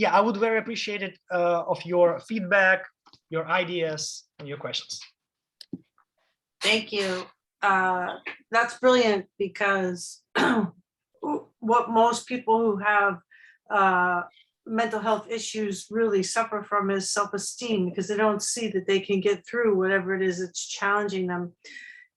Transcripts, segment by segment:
yeah, I would very appreciate it of your feedback, your ideas, and your questions. Thank you. That's brilliant, because what most people who have mental health issues really suffer from is self-esteem, because they don't see that they can get through whatever it is that's challenging them.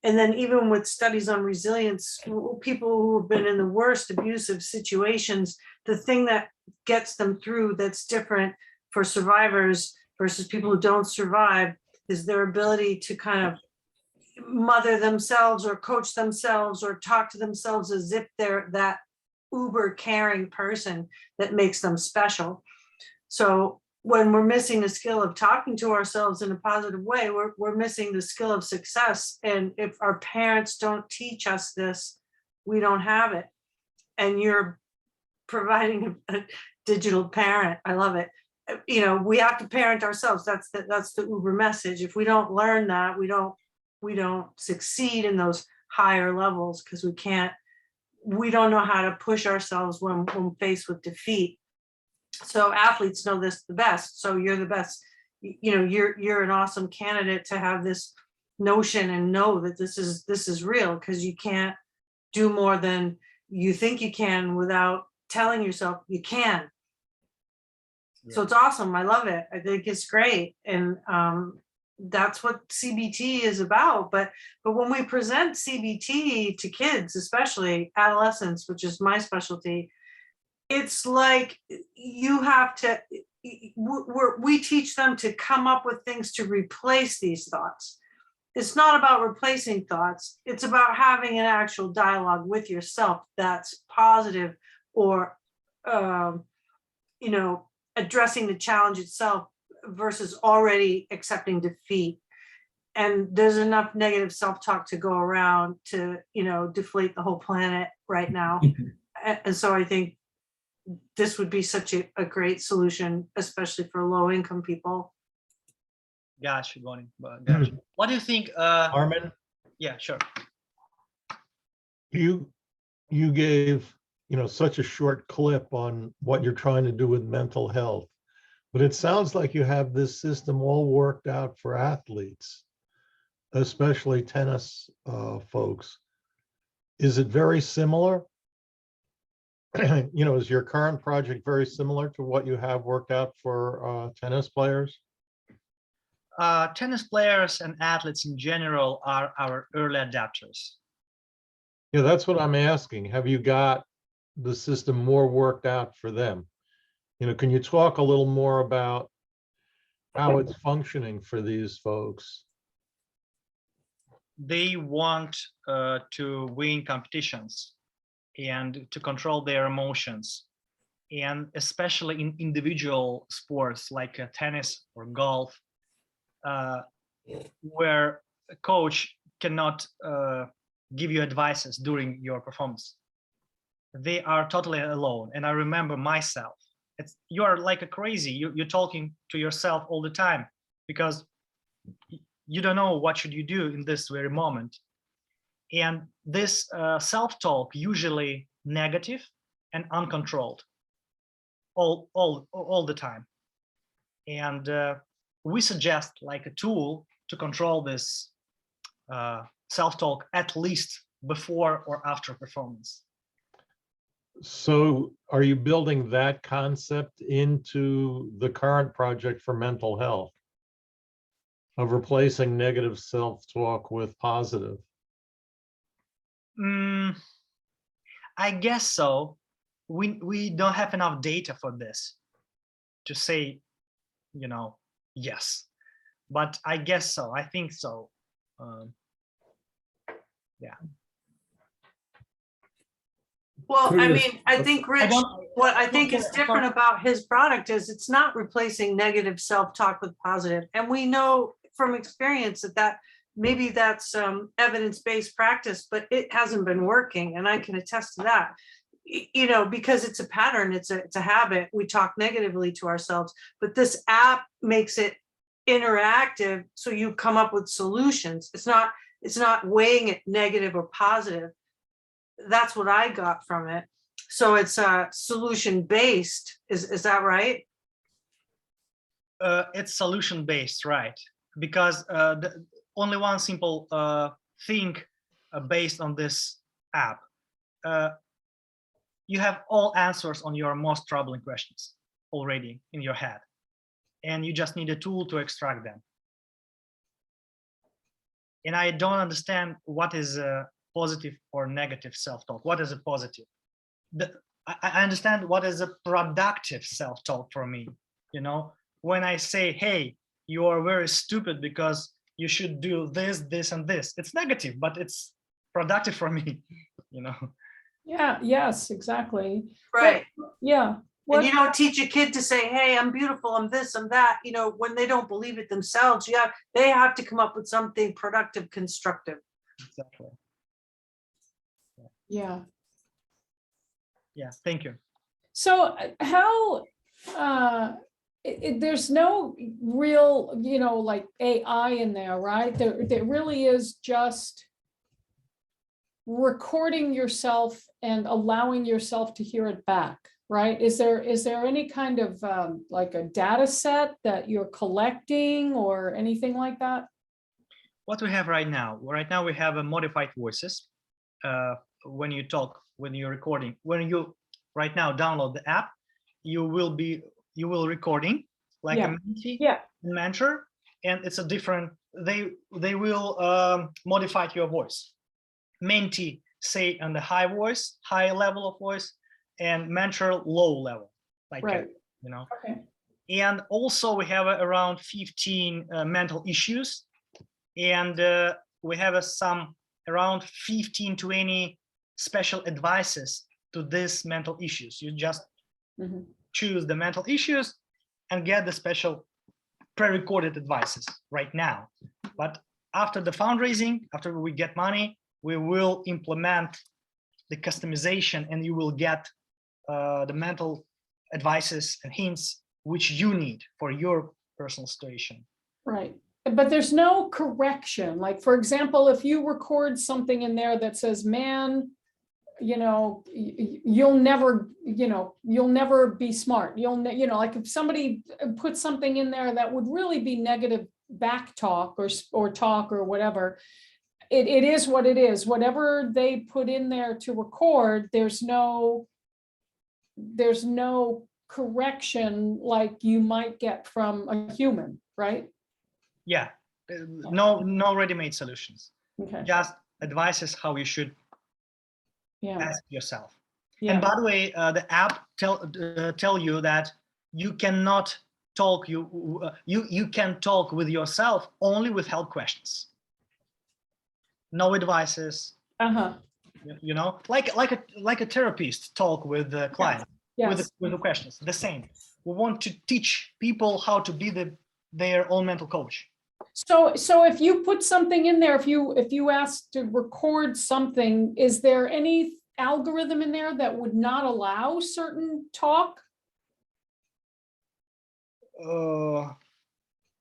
And then even with studies on resilience, people who have been in the worst abusive situations, the thing that gets them through that's different for survivors versus people who don't survive is their ability to kind of mother themselves or coach themselves or talk to themselves as if they're that uber caring person that makes them special. So when we're missing the skill of talking to ourselves in a positive way, we're missing the skill of success. And if our parents don't teach us this, we don't have it. And you're providing a digital parent. I love it. You know, we have to parent ourselves. That's the Uber message. If we don't learn that, we don't succeed in those higher levels, because we don't know how to push ourselves when faced with defeat. So athletes know this the best. So you're the best. You know, you're an awesome candidate to have this notion and know that this is real, because you can't do more than you think you can without telling yourself you can. Yeah. So it's awesome. I love it. I think it's great. And that's what CBT is about. But when we present CBT to kids, especially adolescents, which is my specialty, it's like you have to, we teach them to come up with things to replace these thoughts. It's not about replacing thoughts. It's about having an actual dialogue with yourself that's positive, or, you know, addressing the challenge itself versus already accepting defeat. And there's enough negative self-talk to go around to, you know, deflate the whole planet right now. And so I think this would be such a great solution, especially for low-income people. Gotcha, Bonnie. Gotcha. What do you think, Armin? Yeah, sure. You gave, you know, such a short clip on what you're trying to do with mental health, but it sounds like you have this system all worked out for athletes, especially tennis folks. Is it very similar? You know, is your current project very similar to what you have worked out for tennis players? Tennis players and athletes in general are our early adapters. Yeah, that's what I'm asking. Have you got the system more worked out for them? You know, can you talk a little more about how it's functioning for these folks? They want to win competitions and to control their emotions, and especially in individual sports like tennis or golf, where a coach cannot give you advices during your performance. They are totally alone. And I remember myself, you are like a crazy, you're talking to yourself all the time, because you don't know what should you do in this very moment. And this self-talk, usually negative and uncontrolled, all the time. And we suggest like a tool to control this self-talk, at least before or after performance. So are you building that concept into the current project for mental health, of replacing negative self-talk with positive? I guess so. We don't have enough data for this to say, you know, yes, but I guess so. I think so. Yeah. Well, I mean, I think, Rich, what I think is different about his product is it's not replacing negative self-talk with positive. And we know from experience that maybe that's evidence-based practice, but it hasn't been working. And I can attest to that, you know, because it's a pattern, it's a habit. We talk negatively to ourselves, but this app makes it interactive. So you come up with solutions. It's not weighing it negative or positive. That's what I got from it. So it's solution-based. Is that right? It's solution based, right? Because only one simple thing based on this app. You have all answers on your most troubling questions already in your head, and you just need a tool to extract them. And I don't understand what is a positive or negative self-talk. What is a positive? I understand what is a productive self-talk for me. You know, when I say, hey, you are very stupid because you should do this, this, and this. It's negative, but it's productive for me, you know. Yeah, yes, exactly. Right. Yeah. And you don't teach a kid to say, hey, I'm beautiful, I'm this, I'm that, you know, when they don't believe it themselves. They have to come up with something productive, constructive. Exactly. Yeah. Yeah, thank you. So how, there's no real, you know, like AI in there, right? There really is just recording yourself and allowing yourself to hear it back, right? Is there any kind of like a data set that you're collecting or anything like that? What we have right now we have a modified voices. When you talk, when you're recording, when you right now download the app, you will recording like Yeah. a mentee, Yeah. mentor, and it's a different, they will modify your voice. Mentee say on the high level of voice, and mentor low level, like Right. you know. Okay. And also we have around 15 mental issues, and we have some around 15 to 20 special advices to these mental issues. You just choose the mental issues and get the special pre-recorded advices right now. But after the fundraising, after we get money, we will implement the customization, and you will get the mental advices and hints which you need for your personal situation. Right. But there's no correction. Like, for example, if you record something in there that says, man, you know, you'll never be smart. You know, like if somebody put something in there that would really be negative back talk or talk or whatever, it is what it is. Whatever they put in there to record, there's no correction like you might get from a human, right? Yeah, no ready-made solutions. Okay. Just advices how you should ask yourself. Yeah. And by the way, the app tell you that you cannot talk. You can talk with yourself only with help questions. No advices. You know, like a therapist talk with the client. Yes. With the questions. The same. We want to teach people how to be their own mental coach. So if you put something in there, if you ask to record something, is there any algorithm in there that would not allow certain talk?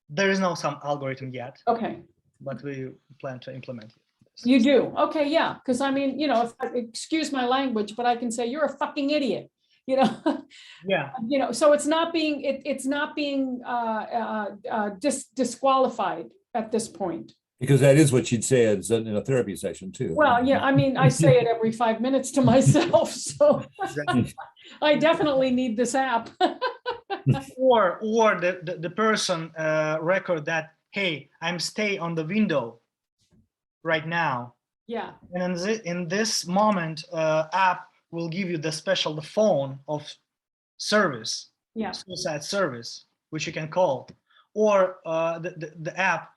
There is no some algorithm yet. Okay. But we plan to implement it. You do? Okay, yeah. Because I mean, you know, excuse my language, but I can say you're a fucking idiot. You know. Yeah. You know, so it's not being disqualified at this point. Because that is what you'd say in a therapy session too. Well, yeah, I mean, I say it every 5 minutes to myself, so I definitely need this app. or the person record that, hey, I'm stay on the window right now. Yeah. And in this moment, app will give you the phone of service, suicide service, which you can call, or the app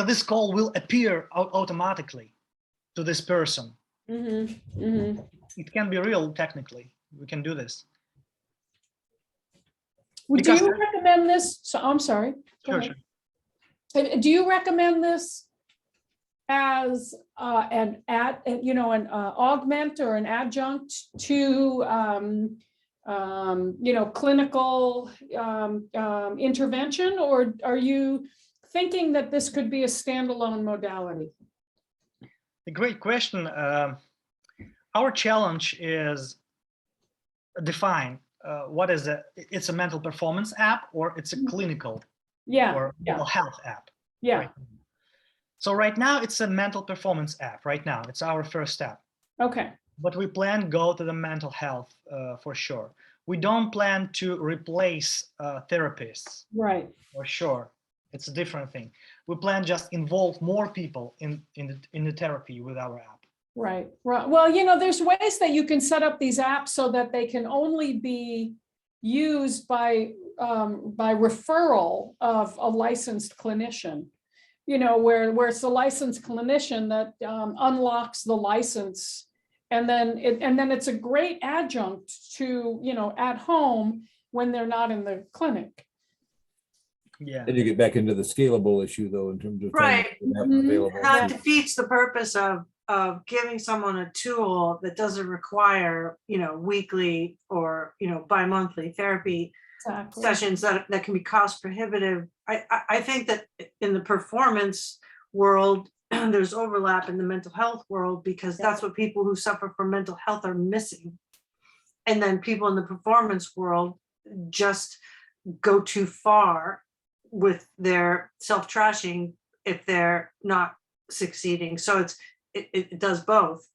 this call will appear automatically to this person. It can be real technically. We can do this. Do you recommend this? So I'm sorry. Sure. Do you recommend this as an augment or an adjunct to clinical intervention, or are you thinking that this could be a standalone modality? A great question. Our challenge is define what is it? It's a mental performance app, or it's a clinical Yeah, or yeah, mental health app. yeah. Right. So right now it's a mental performance app. Right now it's our first step, Okay, but we plan go to the mental health for sure. We don't plan to replace therapists right. for sure. It's a different thing. We plan just involve more people in the therapy with our app. Right, right. Well, you know, there's ways that you can set up these apps so that they can only be used by referral of a licensed clinician. You know, where it's a licensed clinician that unlocks the license, and then it's a great adjunct to, you know, at home when they're not in the clinic. Yeah. And you get back into the scalable issue though, in terms of trying to Right. make that Mhm. available. That defeats the purpose of giving someone a tool that doesn't require, you know, weekly or, you know, bi-monthly therapy Exactly. sessions that can be cost prohibitive. I think that in the performance world, there's overlap in the mental health world, because that's what people who suffer from mental health are missing. And then people in the performance world just go too far with their self-trashing if they're not succeeding. So it does both.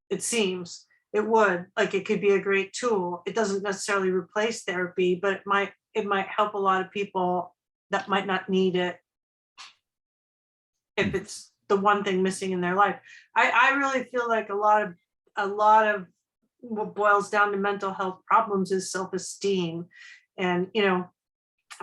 It seems it would, like, it could be a great tool. It doesn't necessarily replace therapy, but it might help a lot of people that might not need it if it's the one thing missing in their life. I really feel like a lot of what boils down to mental health problems is self-esteem. And, you know,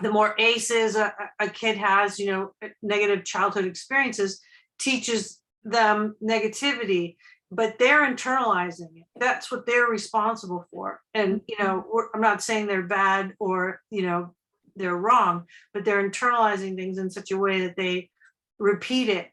the more ACEs a kid has, you know, negative childhood experiences, teaches them negativity, but they're internalizing it. That's what they're responsible for. And, you know, I'm not saying they're bad or, you know, they're wrong, but they're internalizing things in such a way that they repeat it.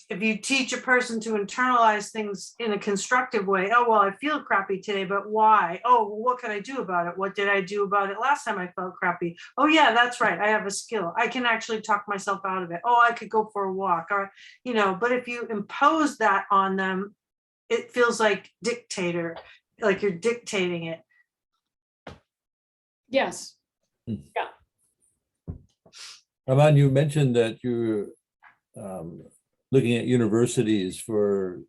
If you teach a person to internalize things in a constructive way, oh, well, I feel crappy today, but why? Oh, well, what can I do about it? What did I do about it last time I felt crappy? Oh, yeah, that's right. I have a skill. I can actually talk myself out of it. Oh, I could go for a walk, or, you know, but if you impose that on them, it feels like dictator, like you're dictating it. Yes. Aman, you mentioned that you're looking at universities for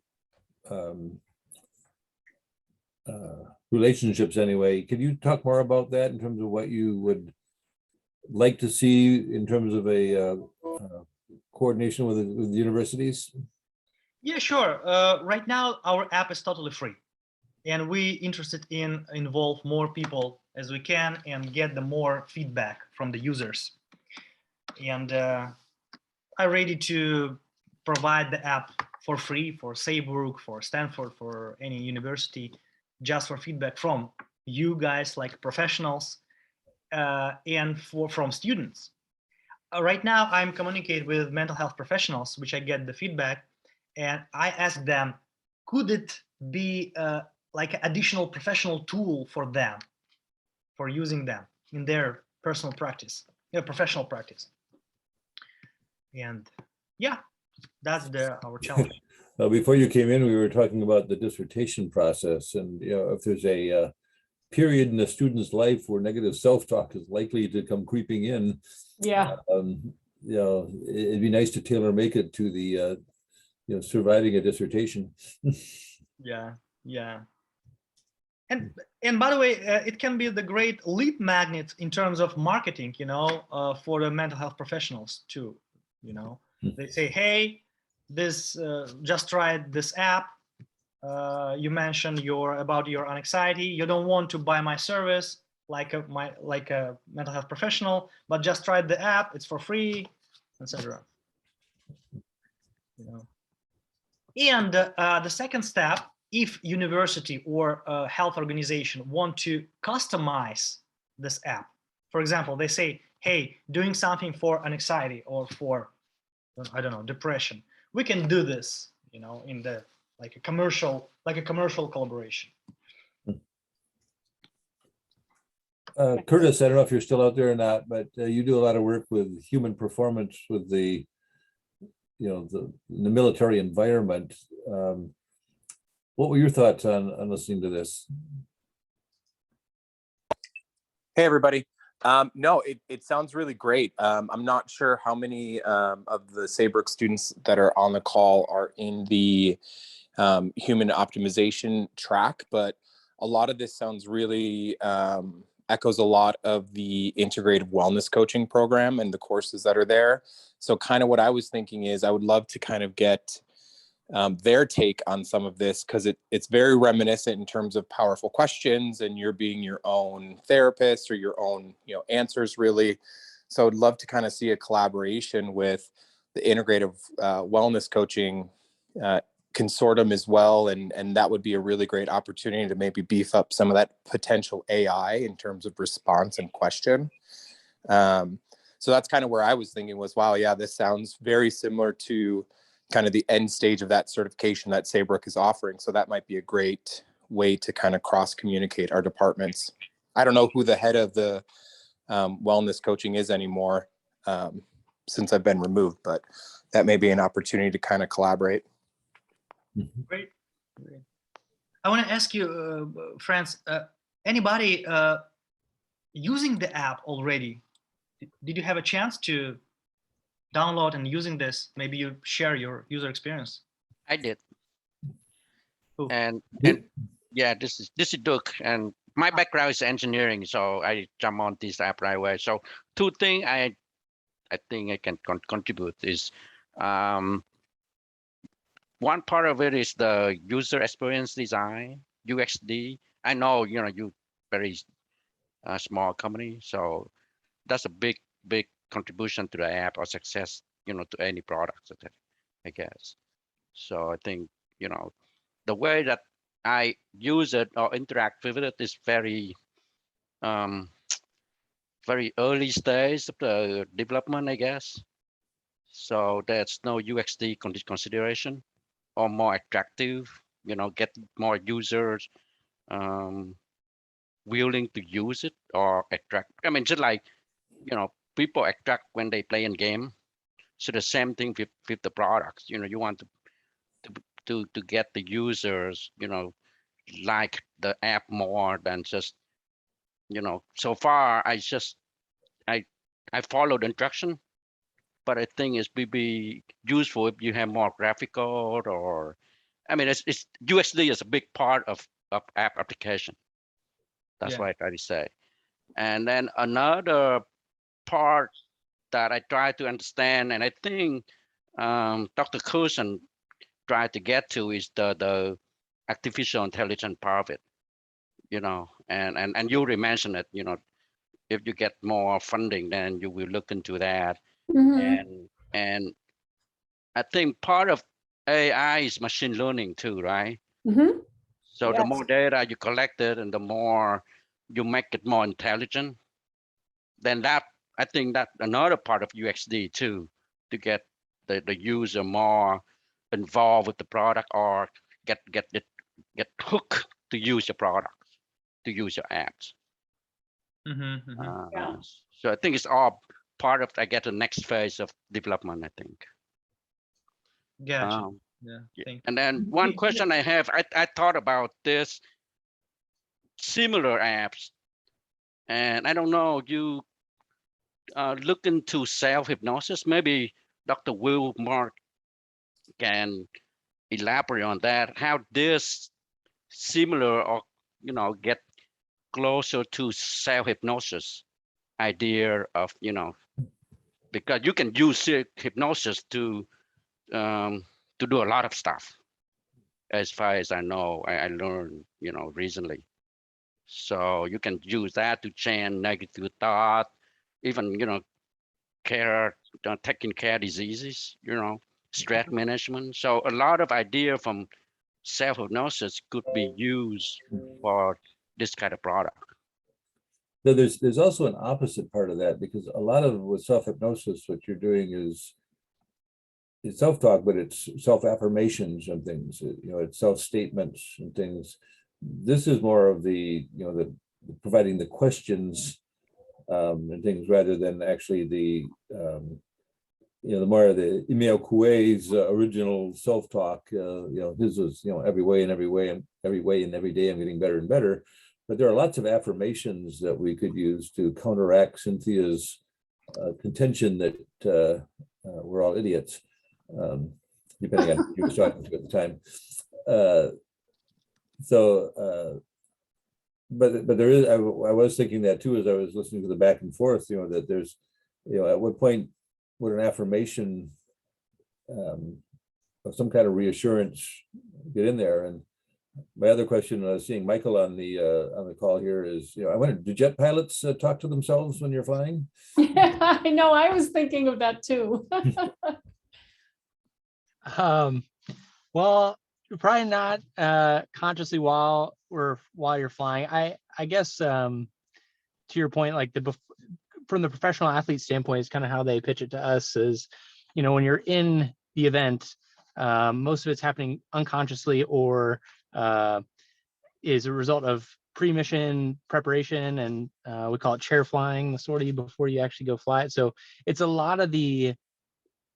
relationships anyway. Could you talk more about that in terms of what you would like to see in terms of a coordination with the universities? Yeah, sure. Right now, our app is totally free, and we interested in involve more people as we can and get the more feedback from the users. And I'm ready to provide the app for free for Saybrook, for Stanford, for any university, just for feedback from you guys, like professionals, and from students. Right now, I'm communicating with mental health professionals, which I get the feedback, and I ask them, could it be like an additional professional tool for them, for using them in their personal practice, their professional practice. And yeah, that's our challenge. Before you came in, we were talking about the dissertation process, and you know, if there's a period in a student's life where negative self-talk is likely to come creeping in, Yeah. you know, it'd be nice to tailor make it to the you know, surviving a dissertation. Yeah. And by the way, it can be the great lead magnet in terms of marketing, you know, for the mental health professionals too. You know, they say, hey, this just tried this app. You mentioned about your anxiety. You don't want to buy my service like a mental health professional, but just try the app. It's for free, etc. You know. And the second step, if university or health organization want to customize this app, for example, they say, hey, doing something for anxiety or for, I don't know, depression, we can do this, you know, in the like a commercial collaboration. Curtis, I don't know if you're still out there or not, but you do a lot of work with human performance with the, you know, the military environment. What were your thoughts on listening to this? Hey, everybody. No, it sounds really great. I'm not sure how many of the Saybrook students that are on the call are in the human optimization track, but a lot of this sounds really echoes a lot of the integrative wellness coaching program and the courses that are there. So kind of what I was thinking is I would love to kind of get their take on some of this, because it's very reminiscent in terms of powerful questions and you're being your own therapist or your own answers really. So I'd love to kind of see a collaboration with the integrative wellness coaching consortium as well, and that would be a really great opportunity to maybe beef up some of that potential AI in terms of response and question. So that's kind of where I was thinking was, wow, yeah, this sounds very similar to kind of the end stage of that certification that Saybrook is offering. So that might be a great way to kind of cross communicate our departments. I don't know who the head of the wellness coaching is anymore since I've been removed, but that may be an opportunity to kind of collaborate. Great. I want to ask you, Franz, anybody using the app already? Did you have a chance to download and using this? Maybe you share your user experience. I did. Cool. And yeah, this is Duke, and my background is engineering, so I jump on this app right away. So two things I think I can contribute is one part of it is the user experience design, UXD. I know you very small company, so that's a big contribution to the app or success, to any product, I guess. So I think, the way that I use it or interact with it is very early stage of the development, I guess. So there's no UXD consideration or more attractive, get more users willing to use it or attract. I mean, just like, people attract when they play in game. So the same thing with the products, you want to get the users, like the app more than just, so far I follow the instruction, but I think it's be useful if you have more graphical or, I mean, it's UXD is a big part of app application. That's what I try to say. And then another part that I try to understand, and I think Dr. Cushon tried to get to, is the artificial intelligence part of it, and you already mentioned it, if you get more funding, then you will look into that. And I think part of AI is machine learning too, right? So the more data you collected and the more you make it more intelligent, then that, I think that another part of UXD too, to get the user more involved with the product or get hooked to use your products, to use your apps. So I think it's all part of, I get the next phase of development, I think. Gotcha. And then one question I have, I thought about this similar apps, and I don't know, you look into self-hypnosis. Maybe Dr. Will Mark can elaborate on that, how this similar or, get closer to self-hypnosis idea of, because you can use hypnosis to do a lot of stuff, as far as I know. I learned, recently. So you can use that to change negative thought, even, taking care of diseases, stress management. So a lot of idea from self-hypnosis could be used for this kind of product. So there's also an opposite part of that, because a lot of with self-hypnosis, what you're doing is it's self-talk, but it's self-affirmations and things, it's self-statements and things. This is more of the, the providing the questions and things, rather than actually the, the more of the Emile Coué's original self-talk. His was, every way and every day I'm getting better and better. but there are lots of affirmations that we could use to counteract Cynthia's contention that we're all idiots, depending on who he was talking to at the time. But there is, I was thinking that too, as I was listening to the back and forth, that there's, at what point would an affirmation of some kind of reassurance get in there? And my other question, seeing Michael on the call here, is, I wonder, do jet pilots talk to themselves when you're flying? Yeah, I know. I was thinking of that too. Well, probably not consciously while you're flying. I guess to your point, like from the professional athlete standpoint, is kind of how they pitch it to us is, when you're in the event, most of it's happening unconsciously or is a result of pre-mission preparation, and we call it chair flying, the sortie before you actually go fly it. So it's a lot of the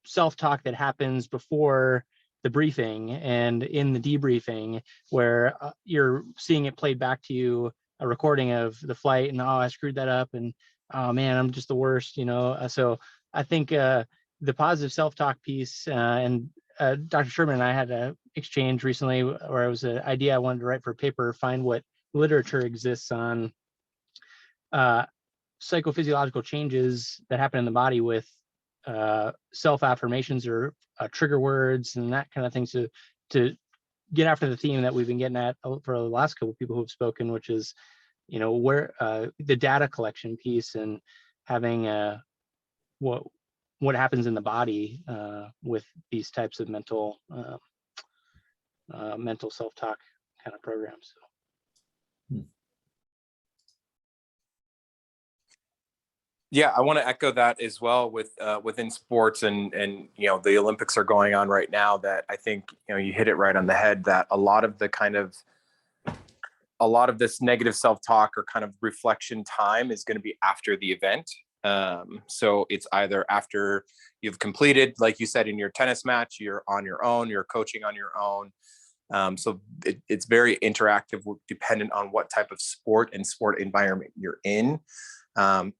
self-talk that happens before the briefing and in the debriefing, where you're seeing it played back to you, a recording of the flight, and I screwed that up, and oh man, I'm just the worst, So I think the positive self-talk piece, and Dr. Sherman and I had an exchange recently where it was an idea I wanted to write for a paper, find what literature exists on psychophysiological changes that happen in the body with self-affirmations or trigger words and that kind of thing, to get after the theme that we've been getting at for the last couple of people who have spoken, which is, where the data collection piece and having what happens in the body with these types of mental self-talk kind of programs. So. Yeah, I want to echo that as well with within sports, and the Olympics are going on right now. That I think you hit it right on the head. That a lot of this negative self-talk or kind of reflection time is going to be after the event. So it's either after you've completed, like you said, in your tennis match, you're on your own, you're coaching on your own. So it's very interactive, dependent on what type of sport and sport environment you're in.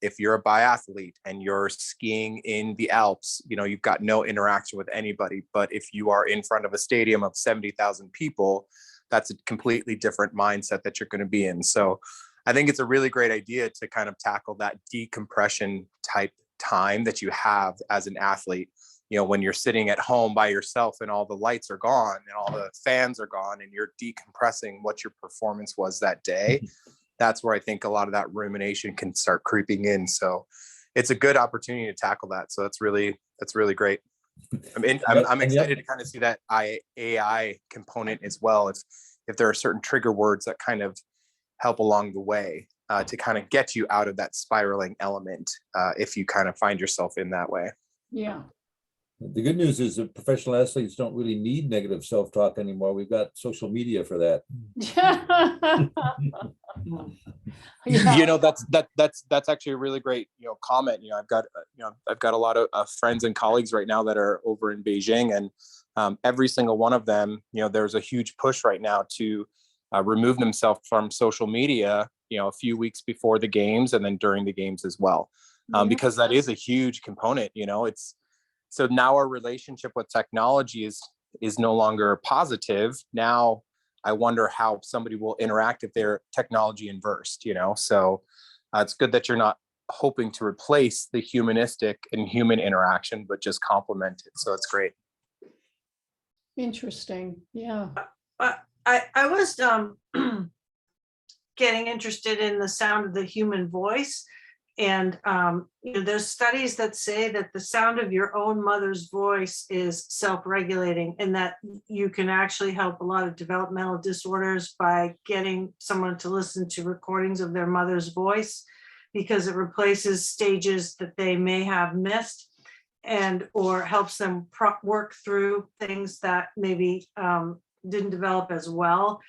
If you're a biathlete and you're skiing in the Alps, you've got no interaction with anybody. But if you are in front of a stadium of 70,000 people, that's a completely different mindset that you're going to be in. So I think it's a really great idea to kind of tackle that decompression type time that you have as an athlete. When you're sitting at home by yourself and all the lights are gone and all the fans are gone and you're decompressing what your performance was that day. That's where I think a lot of that rumination can start creeping in. So it's a good opportunity to tackle that. So that's really great. I'm excited to kind of see that AI component as well. If there are certain trigger words that kind of help along the way to kind of get you out of that spiraling element, if you kind of find yourself in that way. Yeah. The good news is that professional athletes don't really need negative self-talk anymore. We've got social media for that. Yeah. That's actually a really great comment. I've got a lot of friends and colleagues right now that are over in Beijing, and every single one of them, there's a huge push right now to remove themselves from social media, a few weeks before the games and then during the games as well, because that is a huge component. So now our relationship with technology is no longer positive. Now I wonder how somebody will interact if they're technology inversed, So it's good that you're not hoping to replace the humanistic and human interaction, but just complement it. So it's great. Interesting. Yeah. I was getting interested in the sound of the human voice. And there's studies that say that the sound of your own mother's voice is self-regulating, and that you can actually help a lot of developmental disorders by getting someone to listen to recordings of their mother's voice, because it replaces stages that they may have missed, and or helps them work through things that maybe didn't develop as well.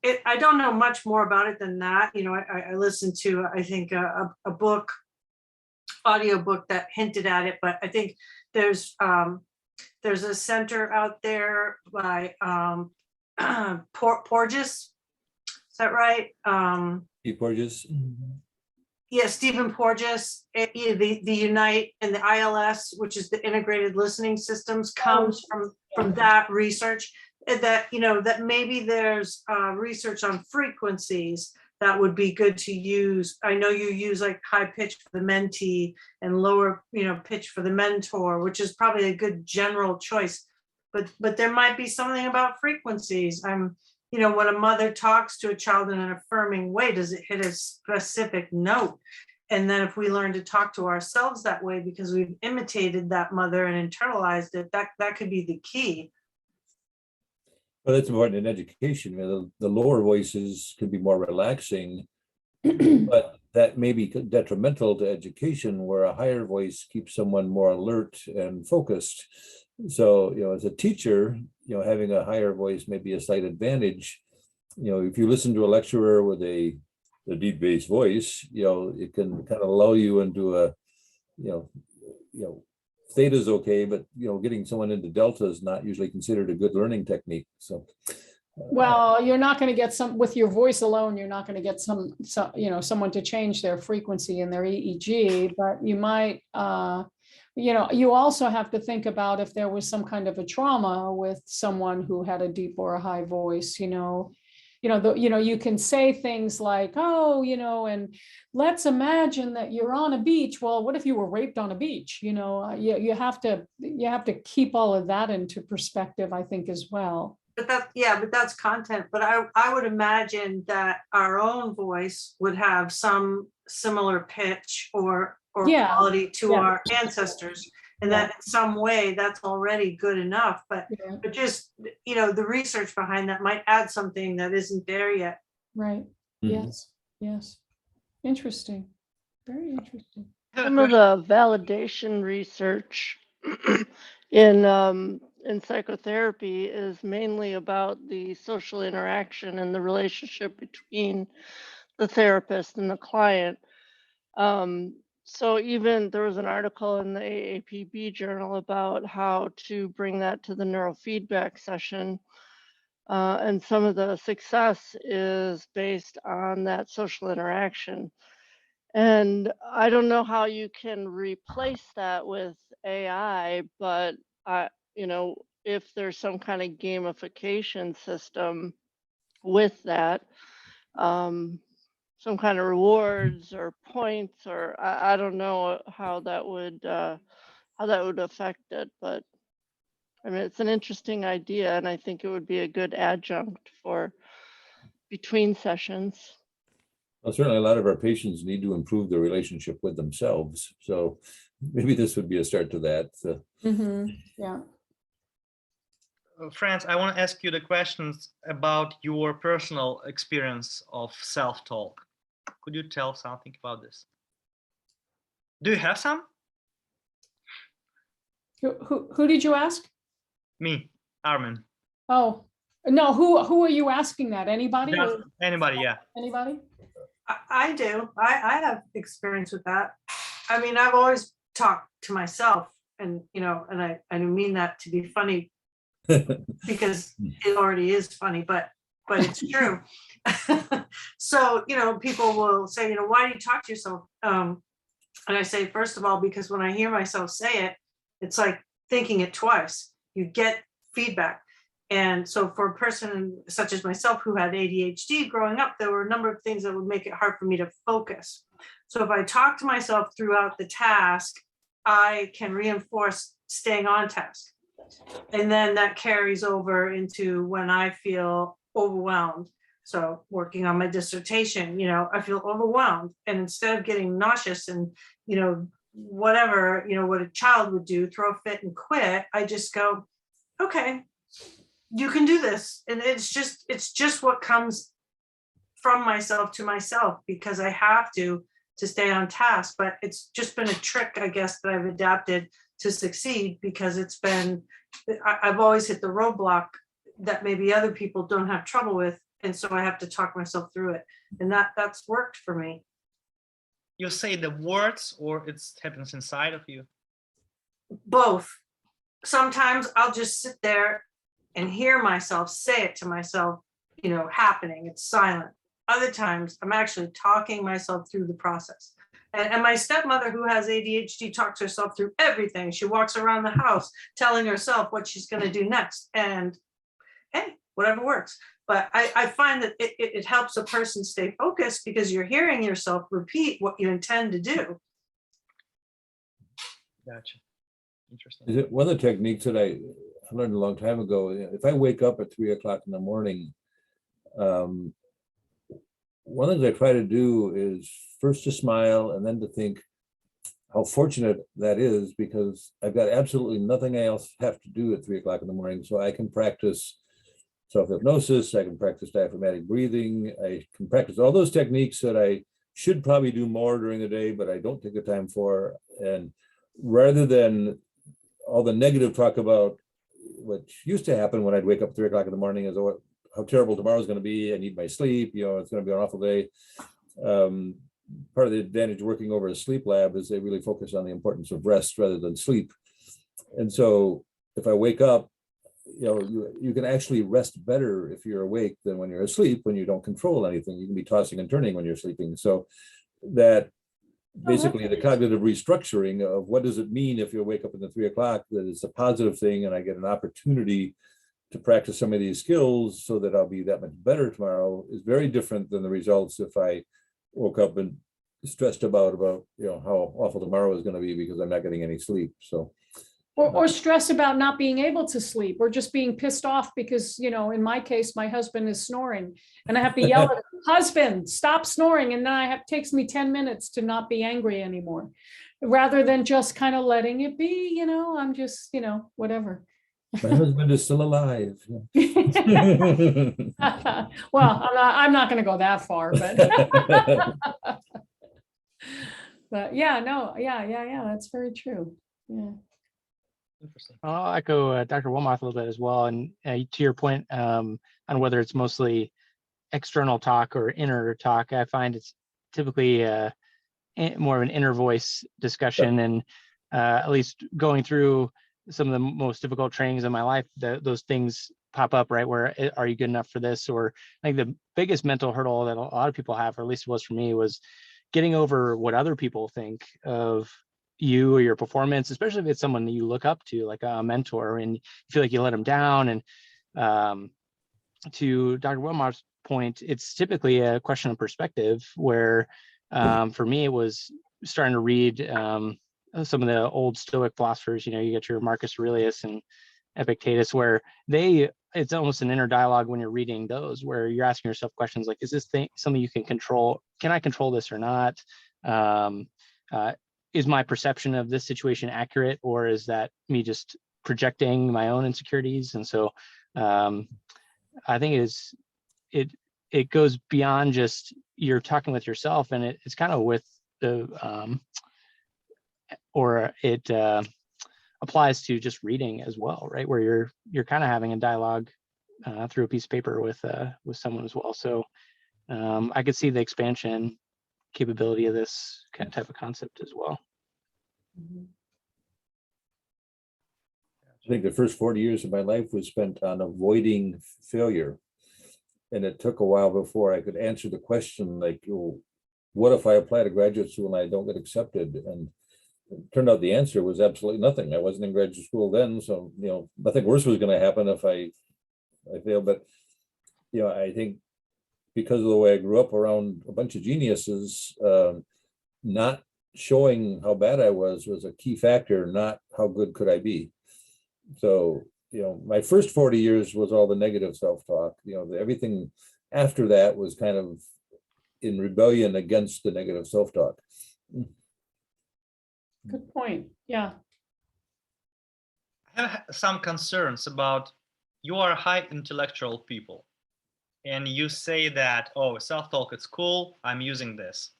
I don't know much more about it than that. I listened to, I think, a audio book that hinted at it, but I think there's a center out there by Porges, that right? Steve Porges. Yeah, Stephen Porges, the Unite and the ILS, which is the integrated listening systems, comes from that research. And that, that maybe there's research on frequencies that would be good to use. I know you use like high pitch for the mentee and lower, pitch for the mentor, which is probably a good general choice. But there might be something about frequencies. When a mother talks to a child in an affirming way, does it hit a specific note? And then if we learn to talk to ourselves that way because we've imitated that mother and internalized it, that could be the key. Well, that's important in education. The lower voices can be more relaxing, but that may be detrimental to education, where a higher voice keeps someone more alert and focused. So, as a teacher, having a higher voice may be a slight advantage. If you listen to a lecturer with a deep bass voice, it can kind of lull you into a, theta is okay, but getting someone into delta is not usually considered a good learning technique. So, well, you're not going to get with your voice alone. You're not going to get someone to change their frequency in their EEG, but you might. You also have to think about if there was some kind of a trauma with someone who had a deep or a high voice. You can say things like, oh, and let's imagine that you're on a beach. Well, what if you were raped on a beach? You have to keep all of that into perspective, I think, as well. But that's content. But I would imagine that our own voice would have some similar pitch or quality to our ancestors. And that in some way that's already good enough, but just, the research behind that might add something that isn't there yet. Right. Yes. Interesting. Very interesting. Some of the validation research in psychotherapy is mainly about the social interaction and the relationship between the therapist and the client. So even there was an article in the AAPB journal about how to bring that to the neurofeedback session. And some of the success is based on that social interaction. And I don't know how you can replace that with AI, but if there's some kind of gamification system with that, some kind of rewards or points, or I don't know how that would affect it, but it's an interesting idea, and I think it would be a good adjunct for between sessions. Well, certainly a lot of our patients need to improve their relationship with themselves, so maybe this would be a start to that. So. Yeah. Franz, I want to ask you the questions about your personal experience of self-talk. Could you tell something about this? Do you have some? Who did you ask? Me, Armin. Oh, no, who are you asking that? Anybody? Anybody, yeah. Anybody? I do. I have experience with that. I've always talked to myself, and and I mean that to be funny because it already is funny, but it's true. So, people will say, why do you talk to yourself? And I say, first of all, because when I hear myself say it, it's like thinking it twice. You get feedback. And so for a person such as myself who had ADHD growing up, there were a number of things that would make it hard for me to focus. So if I talk to myself throughout the task, I can reinforce staying on task. And then that carries over into when I feel overwhelmed. So working on my dissertation, I feel overwhelmed. And instead of getting nauseous and, whatever, what a child would do, throw a fit and quit, I just go, okay, you can do this. And it's just what comes from myself to myself, because I have to stay on task. But it's just been a trick, I guess, that I've adapted to succeed, because I've always hit the roadblock that maybe other people don't have trouble with. And so I have to talk myself through it. And that's worked for me. You say the words, or it happens inside of you? Both. Sometimes I'll just sit there and hear myself say it to myself, happening. It's silent. other times I'm actually talking myself through the process. And my stepmother, who has ADHD, talks herself through everything. She walks around the house telling herself what she's going to do next. And hey, whatever works. But I find that it helps a person stay focused because you're hearing yourself repeat what you intend to do. Gotcha. Interesting. Is it one of the techniques that I learned a long time ago? If I wake up at 3 o'clock in the morning, one of the things I try to do is first to smile and then to think how fortunate that is, because I've got absolutely nothing else have to do at 3 o'clock in the morning. So I can practice self-hypnosis, I can practice diaphragmatic breathing, I can practice all those techniques that I should probably do more during the day, but I don't take the time for. And rather than all the negative talk about what used to happen when I'd wake up at 3 o'clock in the morning is how terrible tomorrow's going to be, I need my sleep, it's going to be an awful day. Part of the advantage of working over a sleep lab is they really focus on the importance of rest rather than sleep. And so if I wake up, you can actually rest better if you're awake than when you're asleep, when you don't control anything. You can be tossing and turning when you're sleeping. So that basically the cognitive restructuring of what does it mean if you wake up in the 3 o'clock, that it's a positive thing and I get an opportunity to practice some of these skills so that I'll be that much better tomorrow, is very different than the results if I woke up and stressed about how awful tomorrow is going to be because I'm not getting any sleep. So or stress about not being able to sleep, or just being pissed off because, in my case, my husband is snoring and I have to yell at him, husband, stop snoring. And then takes me 10 minutes to not be angry anymore, rather than just kind of letting it be, I'm just, whatever. my husband is still alive. Well, I'm not going to go that far, but but yeah, that's very true. Yeah. Interesting. I'll echo Dr. Wilmoth a little bit as well. And to your point on whether it's mostly external talk or inner talk, I find it's typically more of an inner voice discussion. And at least going through some of the most difficult trainings in my life, those things pop up, right? Where are you good enough for this? Or I think the biggest mental hurdle that a lot of people have, or at least it was for me, was getting over what other people think of you or your performance, especially if it's someone that you look up to, like a mentor, and you feel like you let them down. And to Dr. Wilmoth's point, it's typically a question of perspective, where for me, it was starting to read some of the old Stoic philosophers. You get your Marcus Aurelius and Epictetus, where it's almost an inner dialogue when you're reading those, where you're asking yourself questions like, is this thing something you can control? Can I control this or not? Is my perception of this situation accurate, or is that me just projecting my own insecurities? And so I think it goes beyond just you're talking with yourself, and it's kind of with the it applies to just reading as well, right? Where you're kind of having a dialogue through a piece of paper with someone as well. So I could see the expansion capability of this type of concept as well. I think the first 40 years of my life was spent on avoiding failure. And it took a while before I could answer the question, like, what if I apply to graduate school and I don't get accepted? And it turned out the answer was absolutely nothing. I wasn't in graduate school then, so nothing worse was going to happen if I failed. But I think because of the way I grew up around a bunch of geniuses, not showing how bad I was a key factor, not how good could I be. So my first 40 years was all the negative self-talk. Everything after that was kind of in rebellion against the negative self-talk. Good point. Yeah. I have some concerns about, you are high intellectual people, and you say that, self-talk, it's cool, I'm using this.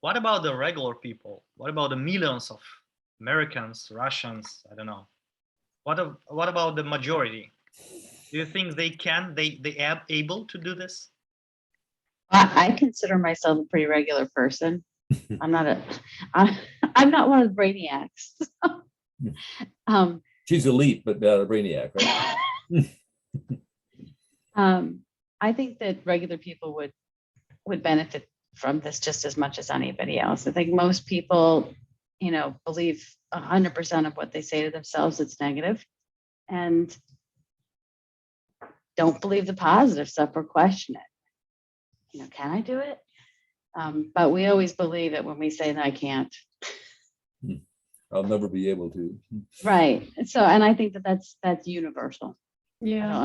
What about the regular people? What about the millions of Americans, Russians? I don't know. What about the majority? Do you think they are able to do this? I consider myself a pretty regular person. I'm not one of the brainiacs. She's elite, but not a brainiac, right? I think that regular people would benefit from this just as much as anybody else. I think most people, believe 100% of what they say to themselves, it's negative, and don't believe the positive stuff or question it. Can I do it? But we always believe it when we say that I can't. I'll never be able to. Right. So, and I think that that's universal. I Yeah. don't